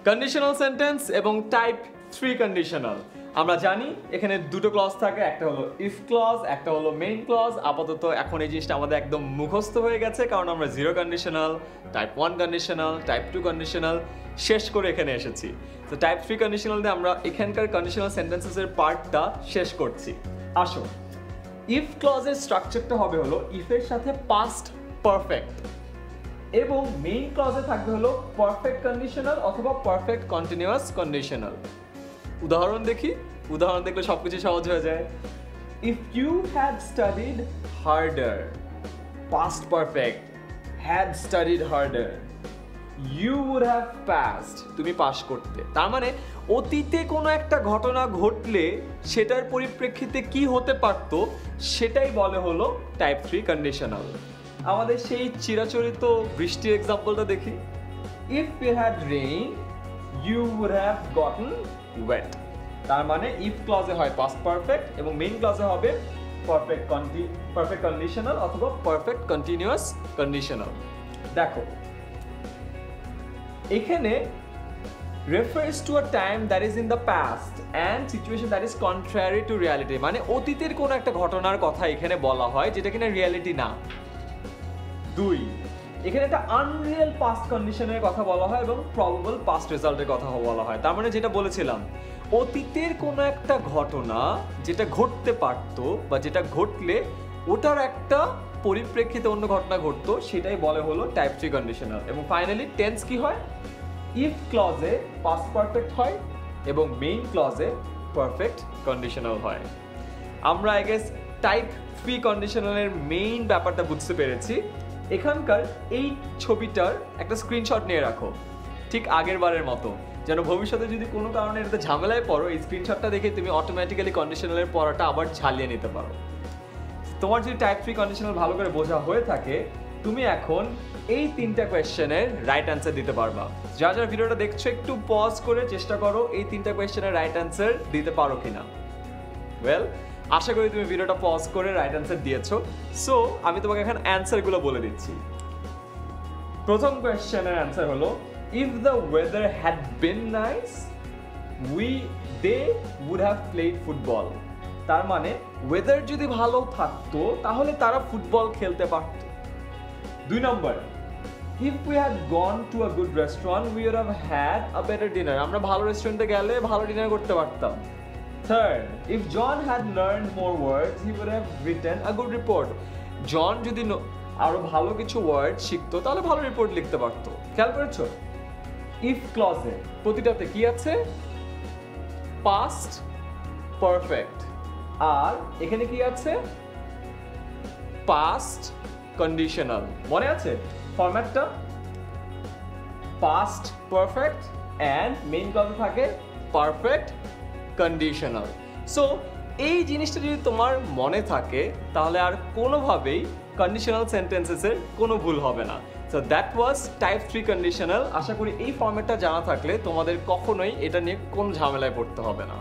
Conditional sentence এবং type 3 conditional. আমরা জানি এখানে দুটো ক্লজ থাকে, একটা হলো ইফ ক্লজ, একটা হলো মেইন ক্লজ। আপাতত এখন এই জিনিসটা আমাদের একদম মুখস্থ হয়ে গেছে, কারণ আমরা 0 conditional, type 1 conditional, type 2 conditional শেষ করে এখানে এসেছি। তো টাইপ 3 কন্ডিশনাল দিয়ে আমরা এখানকার কন্ডিশনাল সেন্টেন্সেসের পার্টটা শেষ করছি। আসো, ইফ ক্লজের স্ট্রাকচারটা হবে হলো ইফের সাথে পাস্ট পারফেক্ট এবং মেইন ক্লজে থাকবে হলো পারফেক্ট কন্ডিশনাল অথবা পারফেক্ট কন্টিনিউয়াস কন্ডিশনাল। উদাহরণ দেখি, উদাহরণ দেখলে সবকিছু সহজ হয়ে যায়। If you had studied harder, past perfect, had studied harder, you would have passed, তুমি পাস করতে। তার মানে অতীতে কোনো একটা ঘটনা ঘটলে সেটার পরিপ্রেক্ষিতে কি হতে পারত সেটাই বলে হলো টাইপ 3 কন্ডিশনাল। আমাদের সেই চিরাচরিত বৃষ্টির এক্সাম্পলটা দেখি। If it had rain you would have gotten wet. তার মানে ইফ ক্লজে হয় পাস্ট পারফেক্ট এবং মেইন ক্লজে হবে পারফেক্ট কন্ডিশনাল অথবা পারফেক্ট কন্টিনিউয়াস কন্ডিশনাল। দেখো এখানে refers to a time that is in the past and situation that is contrary to reality, মানে অতীতের কোন একটা ঘটনার কথা এখানে বলা হয় যেটা কিনা রিয়ালিটি না। 2, এখানে একটা আনরিয়েল পাস্ট কন্ডিশনের কথা বলা হয় এবং প্রবাবল পাস্ট রেজাল্টের কথা বলা হয়। তার মানে যেটা বলেছিলাম, অতীতের কোন একটা ঘটনা যেটা ঘটতে পারতো বা যেটা ঘটলে ওটার একটা পরিপ্রেক্ষিতে অন্য ঘটনা ঘটতো, সেটাই বলে হলো টাইপ 3 কন্ডিশনাল। এবং ফাইনালি টেন্স কি হয়? ইফ ক্লজে পাস্ট পারফেক্ট হয় এবং মেইন ক্লজে পারফেক্ট কন্ডিশনাল হয়। আমরা আই গেস টাইপ 3 কন্ডিশনালের মেইন ব্যাপারটা বুঝতে পেরেছি। এখানকার এই ছবিটার একটা স্ক্রিনশট নিয়ে রাখো, ঠিক আগের বারের মতো, যেন ভবিষ্যতে যদি কোনো কারণে এটাতে ঝামেলায় পড়ো, এই স্ক্রিনশটটা দেখে তুমি অটোমেটিক্যালি কন্ডিশনালের পড়াটা আবার ঝালিয়ে নিতে পারো। তোমার যদি টাইপ 3 কন্ডিশনাল ভালো করে বোঝা হয়ে থাকে, তুমি এখন এই 3টা কোয়েশ্চেনের রাইট অ্যান্সার দিতে পারবা। যারা যারা ভিডিওটা দেখছো একটু পজ করে চেষ্টা করো এই 3টা কোয়েশ্চেনের রাইট অ্যান্সার দিতে পারো কিনা। ওয়েল, আশা করি তুমি ভিডিওটা পজ করে রাইট অ্যান্সার দিয়েছো। সো আমি তোমাকে এখন অ্যান্সারগুলো বলে দিচ্ছি। প্রথম কোয়েশ্চেনের অ্যান্সার হলো if the weather had been nice they would have played football. তার মানে ওয়েদার যদি ভালো থাকতো তাহলে তারা ফুটবল খেলতে পারত। 2 নম্বর, if we had gone to a good restaurant we would have had a better dinner. আমরা ভালো রেস্টুরেন্টে গেলে ভালো ডিনার করতে পারতাম। 3rd, if John had learned more words he would have written a good report. জন যদি আরো ভালো কিছু ওয়ার্ড শিখতো তাহলে ভালো রিপোর্ট লিখতে পারতো। খেয়াল করেছো? ইফ ক্লজে প্রতিটাতে কি আছে? পাস্ট পারফেক্ট, আর এখানে কি আছে? Past conditional. মনে আছে ফরম্যাটটা? পাস্ট পারফেক্ট এন্ড মেইন ক্লজে থাকে পারফেক্ট কন্ডিশনাল। সো এই জিনিসটা যদি তোমার মনে থাকে তাহলে আর কোনোভাবেই কন্ডিশনাল সেন্টেন্সেসের কোনো ভুল হবে না। So that was type 3 conditional. আশা করি এই ফরম্যাটটা জানা থাকলে তোমাদের কখনোই এটা নিয়ে কোনো ঝামেলায় পড়তে হবে না।